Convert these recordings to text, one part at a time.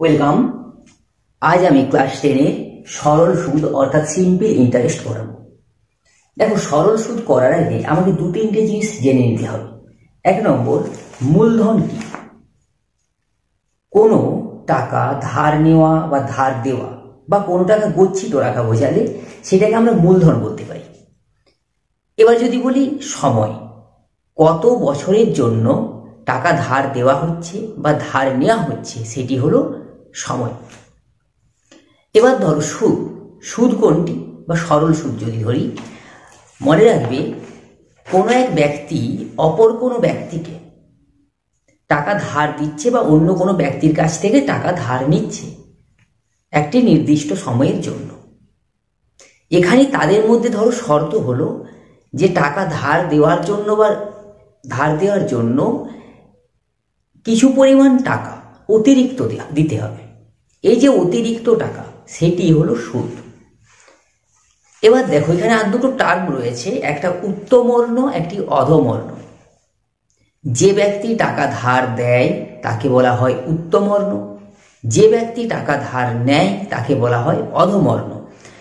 Welcome. আজ আমি class 10-এ সরল সুদ অর্থাৎ সিম্পল ইন্টারেস্ট করাবো। দেখো, সরল সুদ করার আগে আমাকে দু তিনটে জিনিস জেনে নিতে হবে। এক নম্বর, মূলধন কি? কোনো টাকা ধার নেওয়া বা ধার দেওয়া বা কোনো টাকা গচ্ছিত রাখা বোঝালে সেটাকে আমরা মূলধন বলতে পারি। এবার যদি বলি সময়, কত বছরের জন্য টাকা ধার দেওয়া হচ্ছে বা ধার নেওয়া হচ্ছে, সেটি হলো সময়। এবার ধরো সুদ। সুদ কোনটি বা সরল সুদ যদি ধরি, মনে রাখবে কোনো এক ব্যক্তি অপর কোনো ব্যক্তিকে টাকা ধার দিচ্ছে বা অন্য কোনো ব্যক্তির কাছ থেকে টাকা ধার নিচ্ছে একটি নির্দিষ্ট সময়ের জন্য। এখানে তাদের মধ্যে ধরো শর্ত হলো যে টাকা ধার দেওয়ার জন্য বা ধার দেওয়ার জন্য কিছু পরিমাণ টাকা অতিরিক্ত দিতে হবে। এই যে অতিরিক্ত টাকা, সেটি হলো সুদ। এবার দেখো, এখানে আর দুটো টার্ম রয়েছে, একটা উত্তমর্ণ, একটি অধমর্ণ। যে ব্যক্তি টাকা ধার দেয় তাকে বলা হয় উত্তমর্ণ, যে ব্যক্তি টাকা ধার নেয় তাকে বলা হয় অধমর্ণ।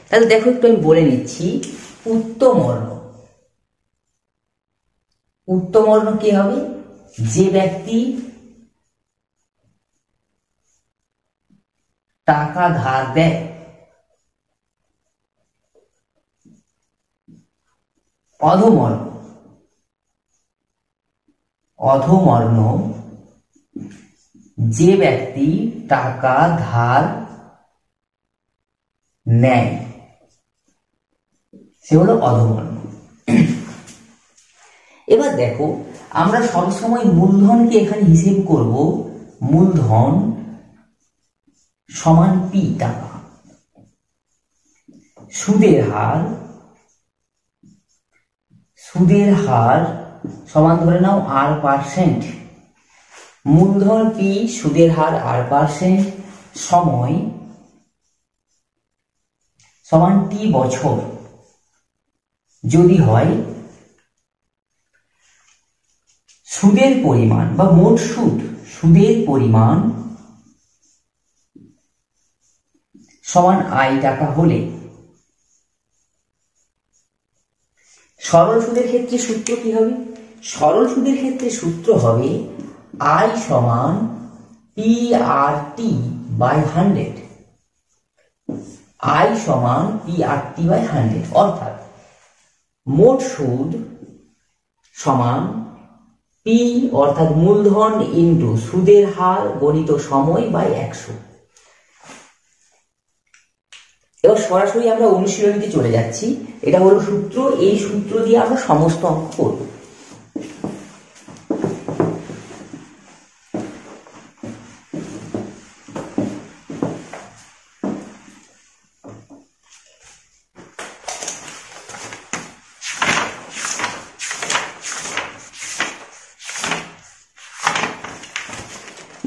তাহলে দেখো, একটু আমি বলে নিচ্ছি। উত্তমর্ণ, উত্তমর্ণ কি হবে? যে ব্যক্তি টাকা ধার দেয়। অধমর্ণ, অধমর্ণ যে ব্যক্তি টাকা ধার নেয়, সে হলো অধমর্ণ। এবার দেখো, আমরা সবসময় মূলধনকে এখানে হিসেব করব। মূলধন সমান পি টাকা, সুদের হার, সুদের হার সমান ধরে নাও R%। মূলধন পি, সুদের হার R%, সময় সমান টি বছর যদি হয় সুদের পরিমাণ বা মোট সুদ, সুদের পরিমাণ সমান আই টাকা হলে সরল সুদের ক্ষেত্রে সূত্র কি হবে? সরল সুদের ক্ষেত্রে সূত্র হবে আই সমান PRT বাই 100। আই সমান PRT বাই 100, অর্থাৎ মোট সুদ সমান পি অর্থাৎ মূলধন ইন্টু সুদের হার গণিত সময় বাই 100। এবার সরাসরি আমরা অনুশীলনীতে চলে যাচ্ছি। এটা হলো সূত্র, এই সূত্র দিয়ে আমরা সমস্ত অঙ্ক করব।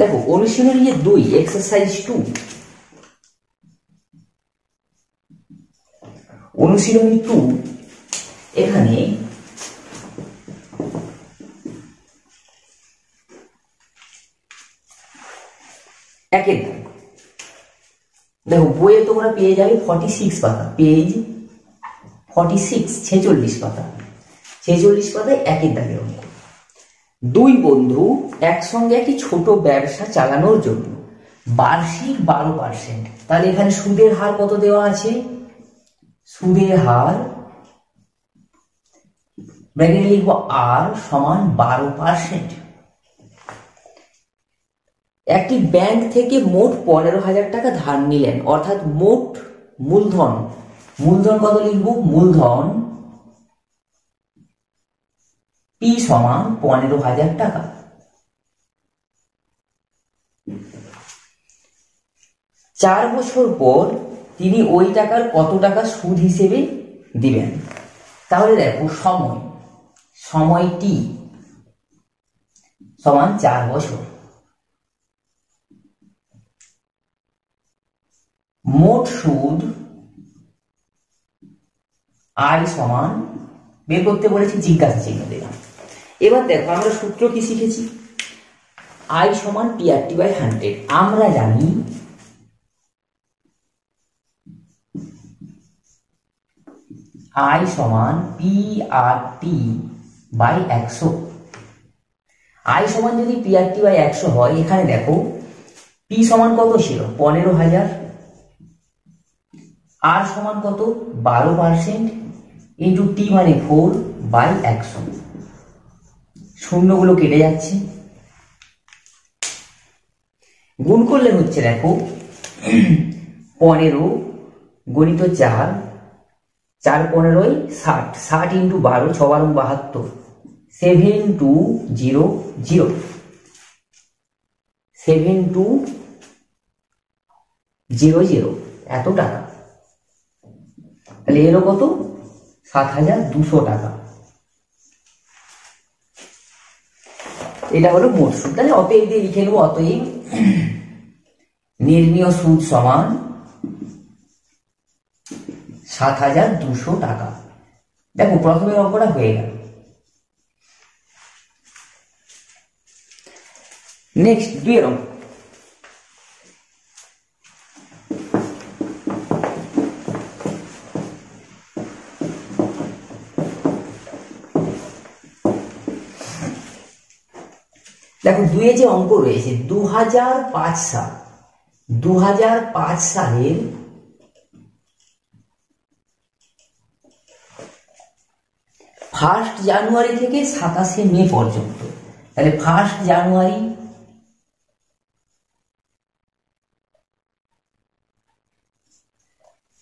দেখো, অনুশীলনী 2 এক্সারসাইজ 2, অনুশীলনী 2, এখানে একের দাগ। দেখো, বইয়ে তোমরা পেয়ে যাবে 46 পাতা, পেজ 46, 46 পাতা। 46 পাতায় একের দাগের অঙ্ক। দুই বন্ধু একসঙ্গে একটি ছোট ব্যবসা চালানোর জন্য বার্ষিক 12%। তাহলে এখানে সুদের হার কত দেওয়া আছে? সুদের হার ব্র্যাকেটে লিখবো আর সমান 12%। একটি ব্যাংক থেকে মোট 15,000 টাকা ধার নিলেন, অর্থাৎ মোট মূলধন, মূলধন কত লিখবো? মূলধন পি সমান 15,000 টাকা। চার বছর পর তিনি ওই টাকার কত টাকা সুদ হিসেবে দিবেন? তাহলে দেখো, সময়, সময় টি সমান 4 বছর। মোট সুদ আই সমান, বের করতে বলেছি, জিজ্ঞাসা চিহ্ন দিলাম। এবার দেখো, আমরা সূত্র কি শিখেছি? আই সমান পিআরটি বাই 100। আমরা জানি আই সমান পিআরটি বাই 100। আই সমান যদি পিআরটি বাই 100 হয়, এখানে দেখো পি সমান কত ছিল 15,000, আর সমান কত 12% ইন্টু টি মানে 4 বাই 100। শূন্যগুলো কেটে যাচ্ছে, গুণ করলে হচ্ছে দেখো 15 গণিত 4, 4 15 60, 60 ইন্টু 12, 6 12 72, 7200, 7200 এত টাকা। তাহলে এলো কত 7,200 টাকা। এটা হলো মোট সুদ। তাহলে অতএব দিয়ে লিখে নেবো, অতএব নির্ণীয় সুদ সমান 7,200 টাকা। দেখো প্রথমের অঙ্কটা হয়ে গেল। নেক্সট 2 এর অঙ্ক। দেখো 2 এ যে অঙ্ক রয়েছে 2005 সাল, 2005 সালের 1 জানুয়ারি থেকে 27 মে পর্যন্ত। তাহলে 1 জানুয়ারি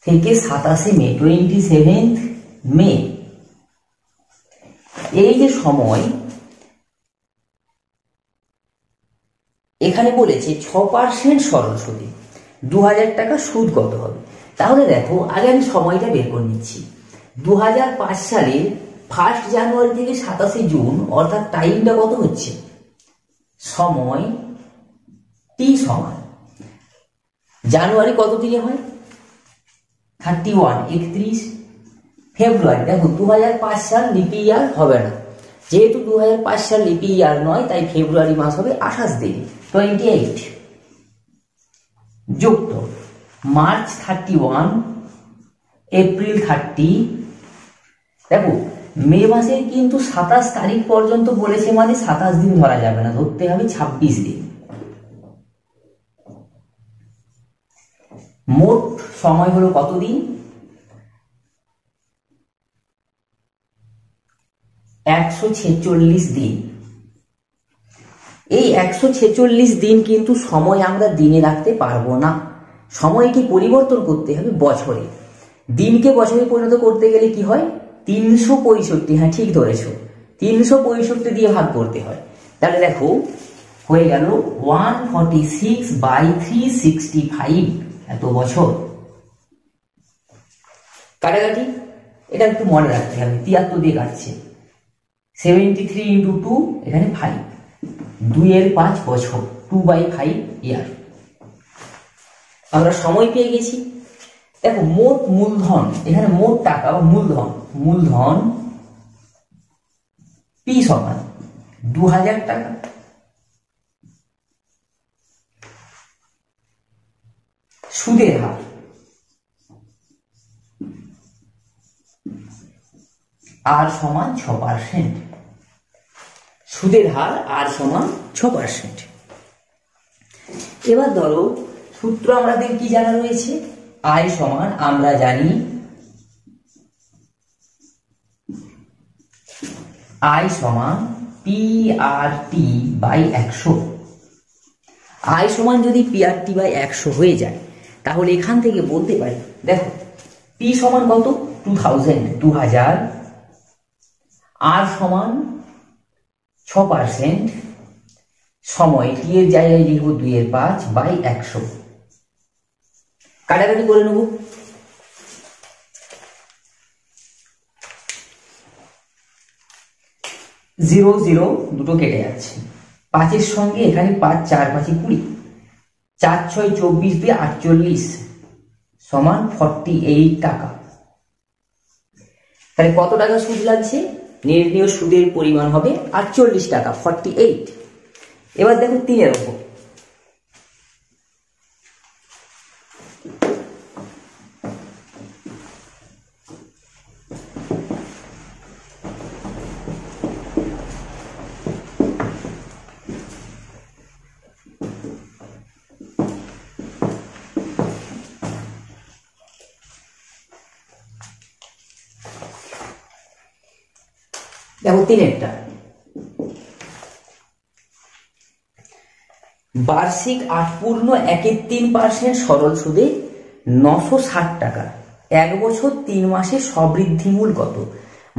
থেকে 27 মে, 27 মে, এই যে সময় এখানে বলেছে 6% সরল সুদে 2000 টাকা সুদ কত হবে। তাহলে দেখো আগে আমি সময়টা বের করে নিচ্ছি। 2005 সালে 1 জানুয়ারি থেকে 27 জুন, অর্থাৎ টাইমটা কত হচ্ছে, সময় টি সমান জানুয়ারি কত দিনে হয় 31, 31 ফেব্রুয়ারি। দেখো 2005 সাল লিপি ইয়ার হবে না, যেহেতু 2005 সাল লিপি ইয়ার নয়, তাই ফেব্রুয়ারি মাস হবে 28 দিন 28, যুক্ত মার্চ 31, এপ্রিল 30। দেখো মে মাসের কিন্তু 27 তারিখ পর্যন্ত বলেছে, মানে 27 দিন ধরা যাবে না, ধরতে হবে 26 দিন। মোট সময় হলো কত দিন, 146 দিন। এই 146 দিন কিন্তু সময় আমরা দিনে রাখতে পারবো না, সময়কে পরিবর্তন করতে হবে বছরে। দিনকে বছরে পরিণত করতে গেলে কি হয়, 365, হ্যাঁ ঠিক ধরেছো, 365 দিয়ে ভাগ করতে হয়। তাহলে দেখো হয়ে গেল 146/365 এত বছর। কাটাকাটি এটা একটু মনে রাখতে হবে, 73 দিয়ে কাটছে, 73 ইন্টু 2, এখানে 5, 2 এর 5 বছর, 2/5 ইয়ার। আমরা সময় পেয়ে গেছি। দেখো মোট মূলধন, এখানে মোট টাকা বা মূলধন, মূলধন পি সমান 2000 টাকা। সুদের হার আর সমান 6%, সুদের হার আর সমান 6%। এবার ধরো সূত্র আমাদের কি জানা রয়েছে, আয় সমান আমরা জানি আয় সমান পিআরটি বাই 100। আয় সমান যদি পিআরটি বাই 100 হয়ে যায়, তাহলে এখান থেকে বলতে পারি, দেখো পি সমান কত 2000, আর সমান 6%, সময় টি এর জায়গায় লিখব 2 এর 5/100। কাটাকাটি করে নেব, জিরো জিরো দুটো কেটে যাচ্ছে, 5 এর সঙ্গে এখানে 5, 4 5 20, 4 6 24 2 48 সমান 48 টাকা। তাহলে কত টাকা সুদ লাগছে, নির্ণীয় সুদের পরিমাণ হবে 48 টাকা, 48। এবার দেখো 3 এর উপর। দেখো 3-এরটা, বার্ষিক 8.13% সরল সুদে 960 টাকা, 1 বছর 3 মাসে সবৃদ্ধি মূল কত?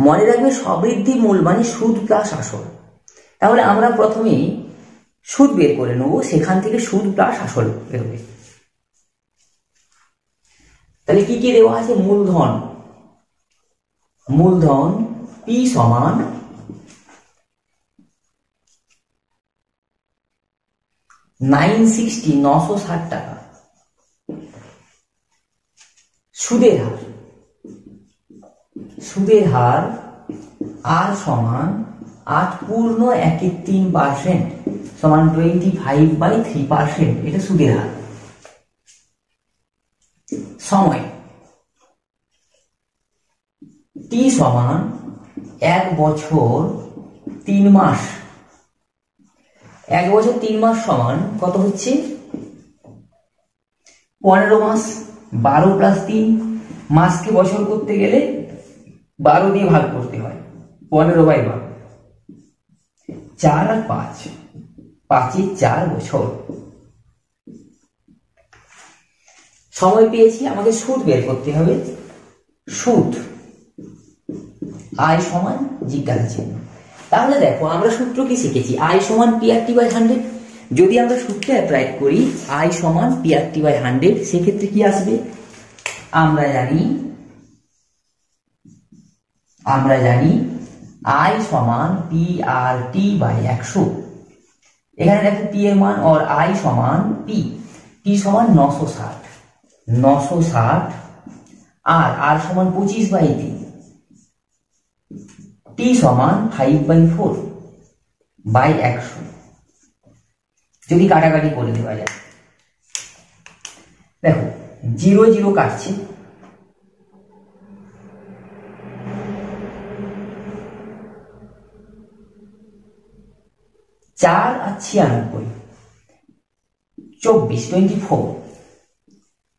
মনে রাখবে সবৃদ্ধি মূল মানে সুদ প্লাস আসল। তাহলে আমরা প্রথমেই সুদ বের করে নেব, সেখান থেকে সুদ প্লাস আসল বেরোবে। তাহলে কি কি দেওয়া আছে? মূলধন, মূলধন P সমান 960 টাকা। সুদের হার, সুদের হার R সমান 8.13% সমান 25/3%, এটা সুদের হার। সময় T সমান 1 বছর 3 মাস। 1 বছর 3 মাস সমান কত হচ্ছে? 15 মাস। 12 + 3, মাসকে বছর করতে গেলে 12 দিয়ে ভাগ করতে হয়, 15/12, 4 আর 5, 5-এ 4 বছর। সময় পেয়েছি, আমাকে সুদ বের করতে হবে। সুদ আয় সমান জিজ্ঞাসা চিহ্ন। তাহলে দেখো আমরা সূত্র কি শিখেছি? আয় সমান PRT/100। যদি আমরা সূত্রে অ্যাপ্লাই করি আয় সমান PRT/100, সেক্ষেত্রে কি আসবে? আমরা জানি আয় সমান PRT/100। এখানে দেখো P এর মান और আয় সমান P সমান 960 আর সমান 25/3, T সমান 5/4/100। যদি কাটাকাটি করে দেওয়া যায়, দেখো 0 0 কাটছে, 4 আর 96, 24,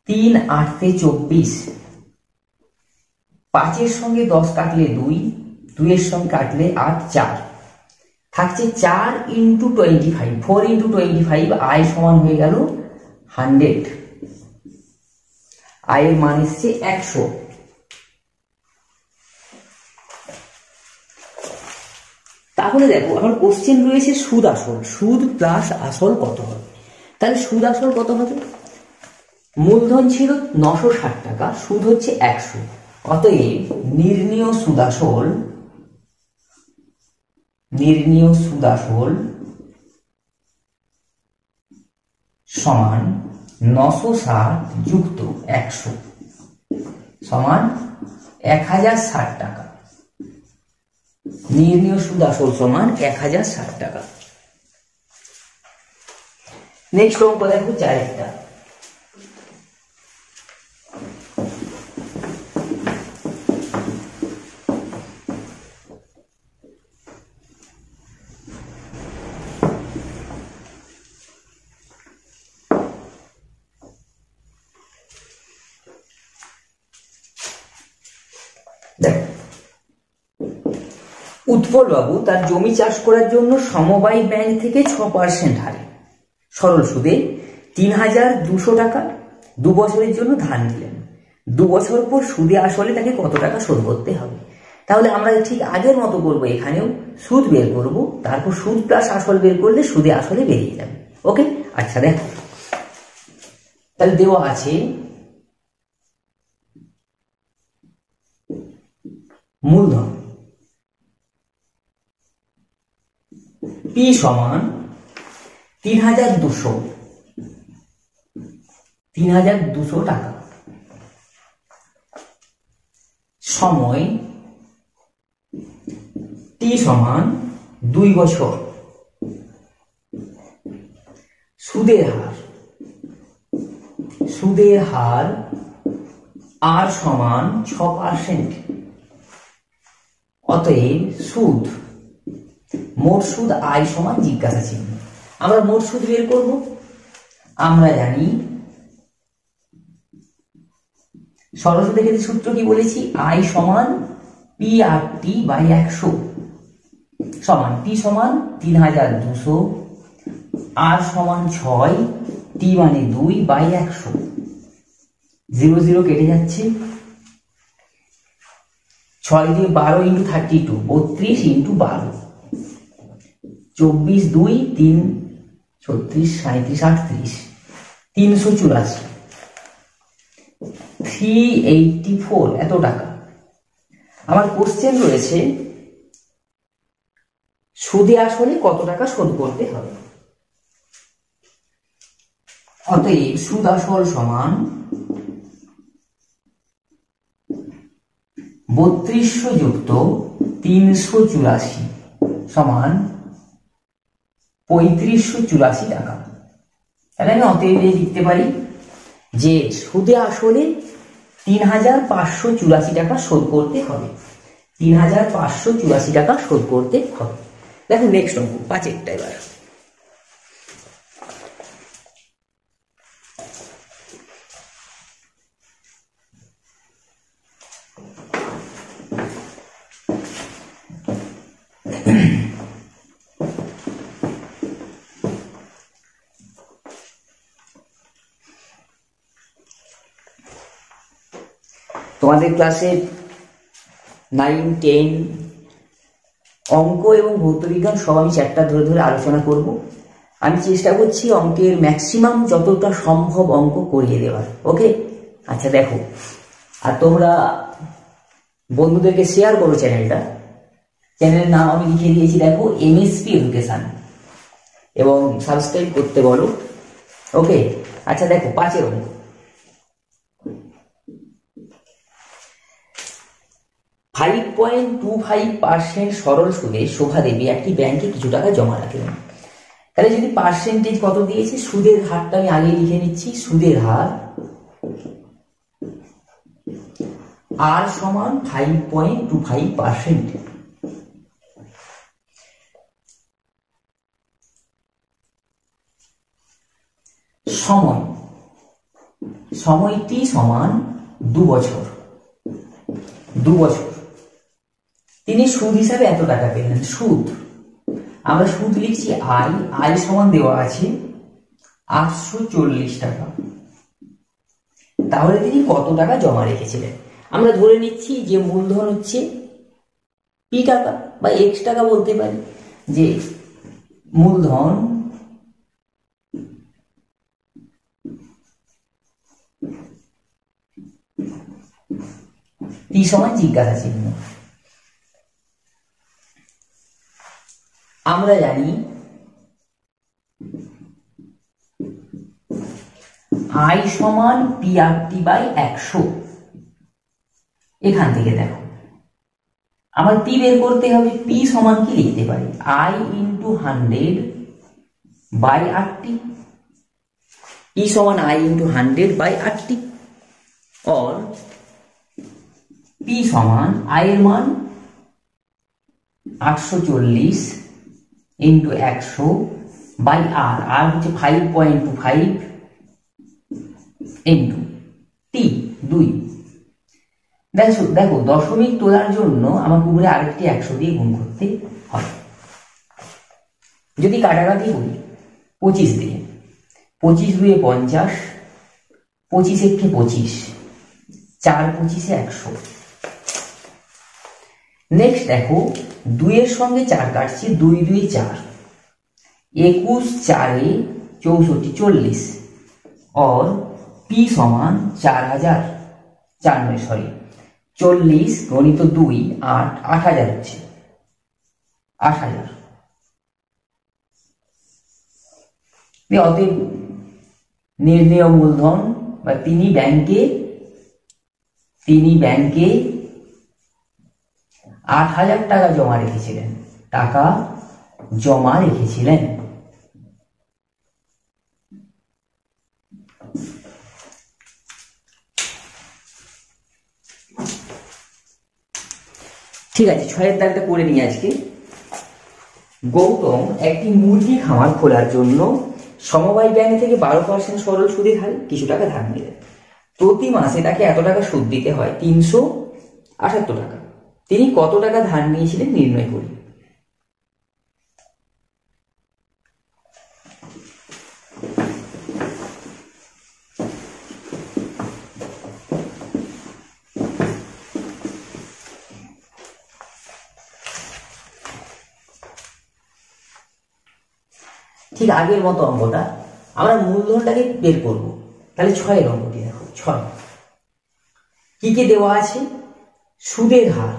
3 8 24, 5-এর সঙ্গে 10 কাটলে 2, 2-এর সঙ্গে কাটলে 8, 4 থাকছে 4 × 25, 4 × 25, আয় সমান হয়ে গেল 100। আয়ের মান এসছে 100। তাহলে দেখো আমার কোশ্চেন রয়েছে সুদ আসল, সুদ প্লাস আসল কত হবে? তাহলে সুদ আসল কত হবে? মূলধন ছিল 960 টাকা, সুদ হচ্ছে 100, অতএব নির্ণীয় সুদ আসল সমান 960 যুক্ত 100 সমান 1060 টাকা। নির্ণীয় সুদ আসল সমান 1060 টাকা। নেক্সট অঙ্ক দেখো 4-টা। উৎপল বাবু তার জমি চাষ করার জন্য সমবায় ব্যাংক থেকে 6% হারে সরল সুদে 3200 টাকা 2 বছরের জন্য ধার নিলেন। 2 বছর পর সুদে আসলে তাকে কত টাকা শোধ করতে হবে? তাহলে আমরা ঠিক আগের মতো করবো, এখানেও সুদ বের করব, তারপর সুদ প্লাস আসল বের করলে সুদে আসলে বেরিয়ে যাবে। ওকে, আচ্ছা দেখো তাহলে দেওয়া আছে মূলধন P সমান 3200 টাকা। সময় T সমান 2 বছর, সুদের হার, সুদের হার আর সমান 6%। অতএব সুদ, মোট সুদ আয় সমান জিজ্ঞাসা চিহ্ন। আমরা মোট সুদ বের করব। আমরা জানি সরল সুদের ক্ষেত্রে সূত্র কি বলেছি, আয় সমান পি আর টি বাই 100 সমান পি সমান 3200, আর সমান 6, টি মানে 2 বাই 100। 0 0 কেটে যাচ্ছে। 6 দিয়ে 12 ইন্টু 32, 32 ইন্টু 12, 24 2 3 36 37 38, 384, 384 এত টাকা। আমার কোশ্চেন রয়েছে সুদে আসলে কত টাকা শোধ করতে হবে। অতএব সুদ আসল সমান 3200 যুক্ত 384 সমান 3584 টাকা। তাহলে আমি অতএব লিখতে পারি যে সুদে আসলে 3584 টাকা শোধ করতে হবে। 3584 টাকা শোধ করতে হবে। দেখো নেক্সট অঙ্ক 5 এবার। তোমাদের ক্লাসে 9, 10 অঙ্ক এবং ভৌতবিজ্ঞান সব আমি চ্যাপ্টার ধরে ধরে আলোচনা করব। আমি চেষ্টা করছি অঙ্কের ম্যাক্সিমাম যতটা সম্ভব অঙ্ক করিয়ে দেওয়ার। ওকে, আচ্ছা দেখো, আর তোমরা বন্ধুদেরকে শেয়ার করো চ্যানেলটা। চ্যানেলের নাম আমি লিখে দিয়েছি দেখো, এমএসপি এডুকেশন, এবং সাবস্ক্রাইব করতে বলো। ওকে, আচ্ছা দেখো 5 অঙ্ক। $5.25% সরল সুদে শোভা দেবী একটি ব্যাংকে কিছু টাকা জমা রাখলেন। তাহলে যদি পার্সেন্টেজ কত দিয়েছে, সুদের হারটা আমি আগে লিখে নিচ্ছি। সুদের হার আর সমান 5.25%। সময়, সময়টি সমান 2 বছর। 2 বছর তিনি সুদ হিসাবে এত টাকা পেলেন। সুদ, আমরা সুদ লিখছি আয়, আয় সমান দেওয়া আছে 840 টাকা। তাহলে তিনি কত টাকা জমা রেখেছিলেন? আমরা ধরে নিচ্ছি যে মূলধন হচ্ছে পি টাকা বা এক্স টাকা বলতে পারি, যে মূলধন পি সমান জিজ্ঞাসা চিহ্ন। আমরা জানি আই সমান পি আর টি বাই 100। এখান থেকে দেখো আমার পি বের করতে হবে। পি সমান কি লিখতে পারি, আই ইন্টু 100 বাই 80। পি সমান আই ইন্টু 100 বাই 80, और পি সমান আই এর মান 840 ইন্টু 100 বাই আর, আর হচ্ছে 5.25 ইন্টু টি 2। দেখো দেখো দশমিক তোলার জন্য আমার উপরে আরেকটি 100 দিয়ে গুণ করতে হবে। যদি কাটাকাটি করি 25 দিয়ে, 25 2 50, 25 1 25, 4 25 100। নেক্সট দেখো 2 এর সঙ্গে 4 কাটছি, 2 2 4, 21 4 64 40, और পি সমান 4000, 40 গণিত 2 8, 8000 হচ্ছে 8000। অতএব নির্ণেয় মূলধন বা তিনি ব্যাংকে 8000 টাকা জমা রেখেছিলেন। টাকা জমা রেখেছিলেন। ঠিক আছে, 6 দাগটা করে নিই আজকে। গৌতম একটি মুরগি খামার খোলার জন্য সমবায় ব্যাংক থেকে 12% সরল সুদের হারে কিছু টাকা ধার নিলেন। প্রতি মাসে তাকে এত টাকা সুদ দিতে হয়, 378 টাকা। তিনি কত টাকা ধার নিয়েছিলেন নির্ণয় করুন। ঠিক আগের মতো অঙ্কটা আমরা মূলধনটাকে বের করব। তাহলে 6 অঙ্কটি দেখো, 6 কি কি দেওয়া আছে? সুদের হার,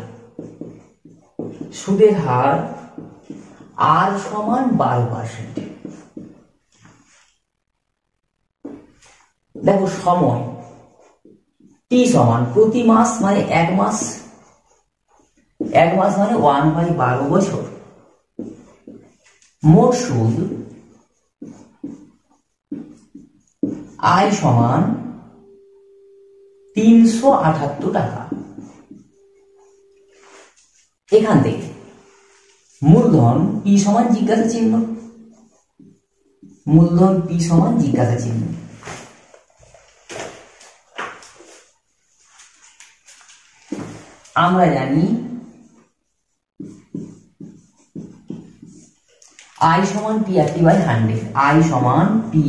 সুদের হার আর সমান 12%। দেখো সময় টি সমান প্রতি মাস মানে 1 মাস, 1 মাস মানে 1/12 বছর। মোট সুদ আয় সমান 378 টাকা। এখান থেকে মূলধন পি সমান জিজ্ঞাসা চিহ্ন, মূলধন পি সমান জিজ্ঞাসা চিহ্ন। আমরা জানি I সমান P R T by 100, I সমান পি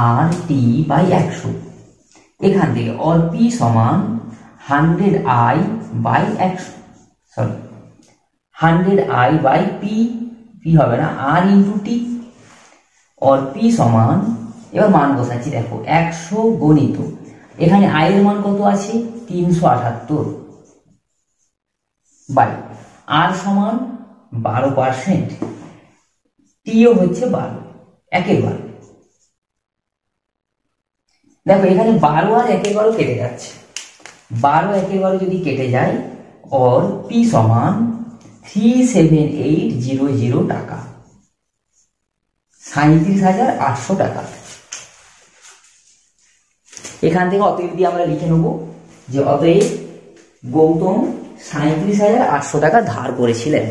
আর টি বাই 100। এখান থেকে और পি সমান 100I by 100, sorry 100I by P, P হবে না আর ইন্টু টি, और পি সমান, এবার মান বসাচ্ছি দেখো 100 গণিত এখানে I এর মান কত আছে 378 বাই আর সমান 12%, টিও হচ্ছে 12, 1/12। দেখো এখানে 12 আর 1/12 কেটে যাচ্ছে, 12 1/12 যদি কেটে যায় और পি সমান 37800 টাকা, 37,800 টাকা। এখান থেকে অতএব দিয়ে আমরা লিখে নেব যে অতএব গৌতম 37,800 টাকা ধার করেছিলেন।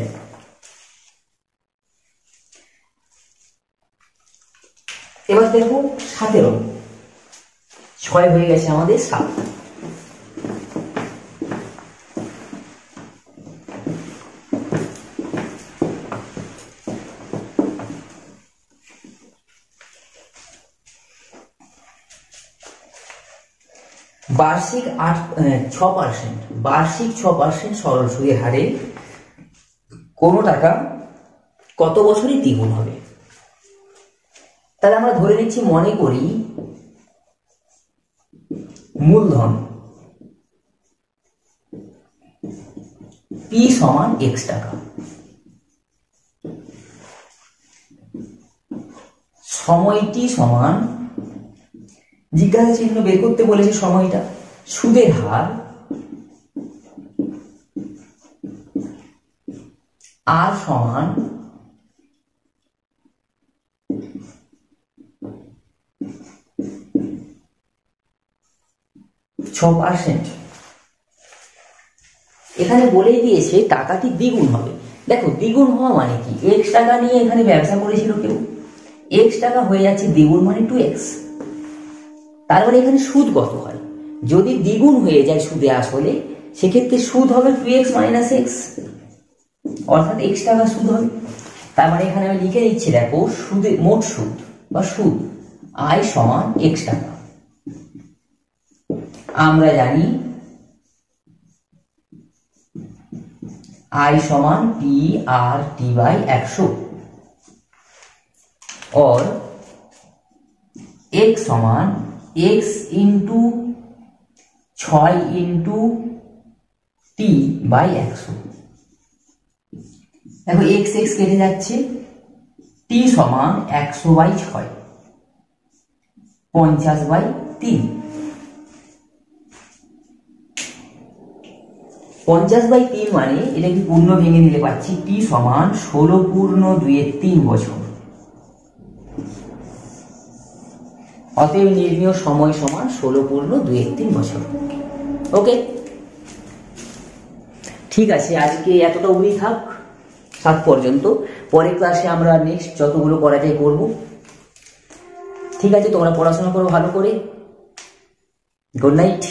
এবার দেখো 17, 6 হয়ে গেছে আমাদের 7। বার্ষিক 6%, বার্ষিক 6% সরল সুদের হারে কোনো টাকা কত বছরে দ্বিগুণ হবে? তাহলে আমরা ধরে নিচ্ছি, মনে করি মূলধন পি সমান x টাকা, সময়টি সমান জিজ্ঞাসা চিহ্ন বের করতে বলেছে সময়টা, সুদের হার আর সমান 6%। এখানে বলেই দিয়েছে টাকাটি দ্বিগুণ হবে। দেখো দ্বিগুণ হওয়া মানে কি, x টাকা নিয়ে এখানে ব্যবসা করেছিল কেউ, x টাকা হয়ে যাচ্ছে দ্বিগুণ মানে 2x। তার মানে এখানে সুদ কত হয়, যদি দ্বিগুণ হয়ে যায় সুদে আসলে, সেক্ষেত্রে সুদ হবে 2x মাইনাস x, অর্থাৎ x টাকা সুদ হবে। তার মানে এখানে আমি লিখে দিচ্ছি, দেখো সুদে মোট সুদ বা সুদ আয় সমান x টাকা। আমরা জানি I সমান পি আর টি বাই 100 और x সমান x into 6 into T by 100। देखो x x কেটে যাচ্ছে, t সমান 100 বাই 6, 50 বাই 3। 50 বাই 3 মানে এটা কি পূর্ণ ভেঙে নিলে পাচ্ছি t সমান 16 পূর্ণ 2 এর 3 বছর। অতএব নির্ণীয় সময় সমান 16 পূর্ণ 2 1 3 বছর। ওকে, ঠিক আছে, আজকে এতটা অবধি থাক, 7 পর্যন্ত। পরের ক্লাসে আমরা নেক্সট যতগুলো করা যায় করব। ঠিক আছে, তোমরা পড়াশোনা করো ভালো করে। Good night.